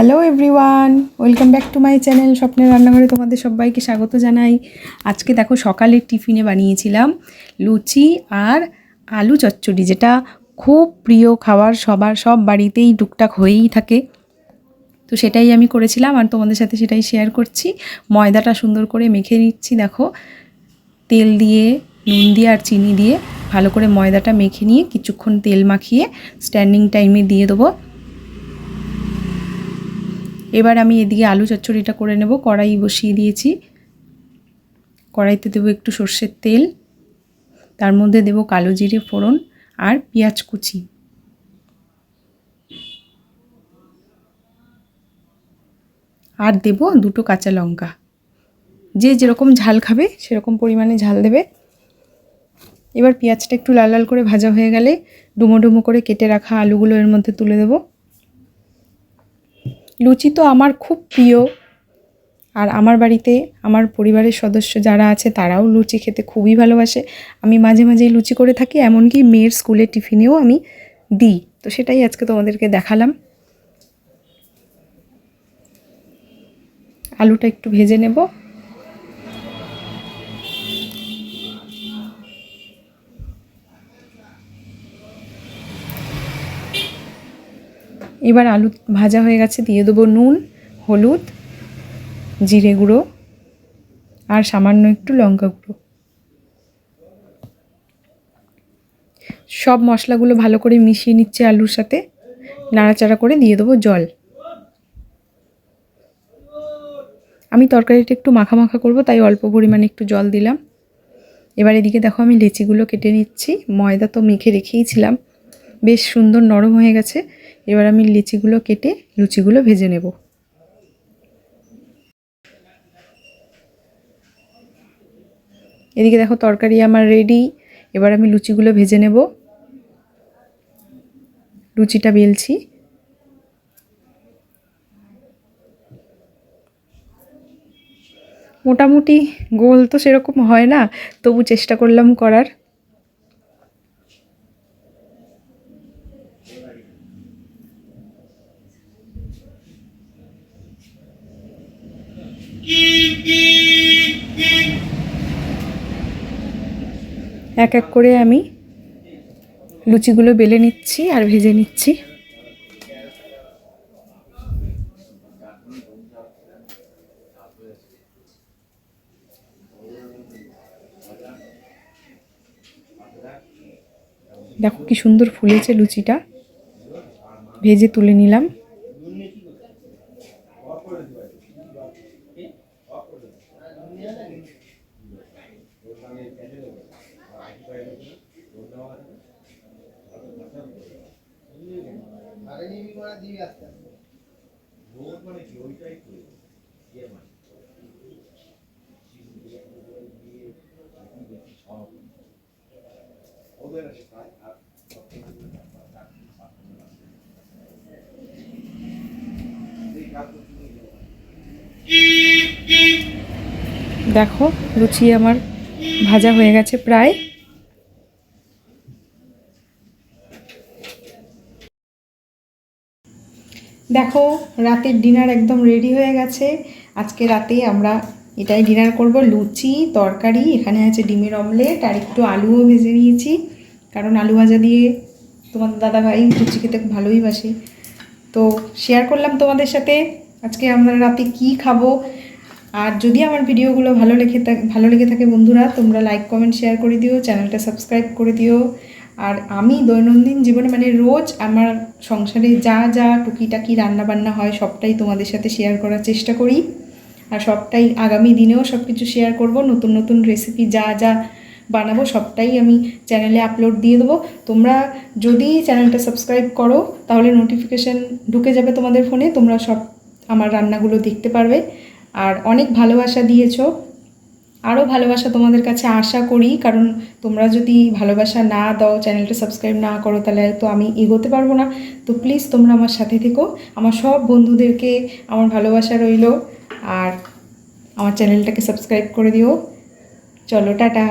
Hello everyone, welcome back to my channel স্বপ্নের রান্নাঘরে তোমাদের সবাইকে স্বাগত জানাই। আজকে দেখো সকালের টিফিনে বানিয়েছিলাম লুচি আর আলু চচ্চড়ি, যেটা খুব প্রিয় খাবার, সব বাড়িতেই টুকটাক হয়েই থাকে। তো সেটাই আমি করেছিলাম আর তোমাদের সাথে সেটাই শেয়ার করছি। ময়দাটা সুন্দর করে মেখে নিচ্ছি, দেখো তেল দিয়ে, নুন দিয়ে আর চিনি দিয়ে ভালো করে ময়দাটা মেখে নিয়ে কিছুক্ষণ তেল মাখিয়ে স্ট্যান্ডিং টাইমে দিয়ে দেবো। এবার আমি এদিকে আলু চচ্চড়িটা করে নেব। কড়াই বসিয়ে দিয়েছি, কড়াইতে দেবো একটু সর্ষের তেল, তার মধ্যে দেব কালো জিরে ফোড়ন আর পেঁয়াজ কুচি, আর দেব দুটো কাঁচা লঙ্কা। যে যেরকম ঝাল খাবে সেরকম পরিমাণে ঝাল দেবে। এবার পেঁয়াজটা একটু লাল লাল করে ভাজা হয়ে গেলে ডুমো ডুমো করে কেটে রাখা আলুগুলো এর মধ্যে তুলে দেব। লুচি তো আমার খুব প্রিয়, আর আমার বাড়িতে আমার পরিবারের সদস্য যারা আছে তারাও লুচি খেতে খুবই ভালোবাসে। আমি মাঝে মাঝেই লুচি করে থাকি, এমনকি মেয়ের স্কুলের টিফিনেও আমি দিই। তো সেটাই আজকে তোমাদেরকে দেখালাম। আলুটা একটু ভেজে নেব। এবার আলু ভাজা হয়ে গেছে, দিয়ে দেবো নুন, হলুদ, জিরে গুঁড়ো আর সামান্য একটু লঙ্কা গুঁড়ো। সব মশলাগুলো ভালো করে মিশিয়ে নিচ্ছে আলুর সাথে, নাড়াচাড়া করে দিয়ে দেবো জল। আমি তরকারিটা একটু মাখা মাখা করব, তাই অল্প পরিমাণে একটু জল দিলাম। এবার এদিকে দেখো আমি লেচিগুলো কেটে নিচ্ছি। ময়দা তো মেখে রেখেইছিলাম, বেশ সুন্দর নরম হয়ে গেছে। এবার আমি লেচিগুলো কেটে লুচিগুলো ভেজে নেব। এদিকে দেখো তরকারি আমার রেডি। এবার আমি লুচিগুলো ভেজে নেব। লুচিটা বেলছি। মোটামুটি গোল তো সেরকম হয় না, তবু চেষ্টা করলাম করার। এক এক করে আমি লুচিগুলো বেলে নিচ্ছি আর ভেজে নিচ্ছি। দেখো কি সুন্দর ফুলেছে লুচিটা। ভেজে তুলে নিলাম। দেখো লুচি আমার ভাজা হয়ে গেছে প্রায়। দেখো রাতের ডিনার একদম রেডি হয়ে গেছে। আজকে রাতে আমরা এটাই ডিনার করব, লুচি, তরকারি, এখানে আছে ডিমের অমলেট আর একটু আলুও ভেজে নিয়েছি, কারণ আলু ভাজা দিয়ে তোমার দাদাভাই লুচি খেতে খুব ভালোই বাসে। তো শেয়ার করলাম তোমাদের সাথে আজকে আমরা রাতে কি খাবো। আর যদি আমার ভিডিওগুলো ভালো লেগে থাকে বন্ধুরা, তোমরা লাইক কমেন্ট শেয়ার করে দিও, চ্যানেলটা সাবস্ক্রাইব করে দিও। আর আমি দৈনন্দিন জীবনে মানে রোজ আমার সংসারে যা যা টুকিটাকি রান্নাবান্না হয় সবটাই তোমাদের সাথে শেয়ার করার চেষ্টা করি। আর সবটাই আগামী দিনেও সব কিছু শেয়ার করব। নতুন নতুন রেসিপি যা যা বানাবো সবটাই আমি চ্যানেলে আপলোড দিয়ে দেবো। তোমরা যদি চ্যানেলটা সাবস্ক্রাইব করো তাহলে নোটিফিকেশান ঢুকে যাবে তোমাদের ফোনে, তোমরা সব আমার রান্নাগুলো দেখতে পারবে। আর অনেক ভালোবাসা দিয়েছো, আরও ভালোবাসা তোমাদের কাছে আশা করি, কারণ তোমরা যদি ভালোবাসা না দাও, চ্যানেলটা সাবস্ক্রাইব না করো, তাহলে তো আমি এগোতে পারবো না। তো প্লিজ তোমরা আমার সাথে থেকো। আমার সব বন্ধুদেরকে আমার ভালোবাসা রইল, আর আমার চ্যানেলটাকে সাবস্ক্রাইব করে দিও। চলো টাটা।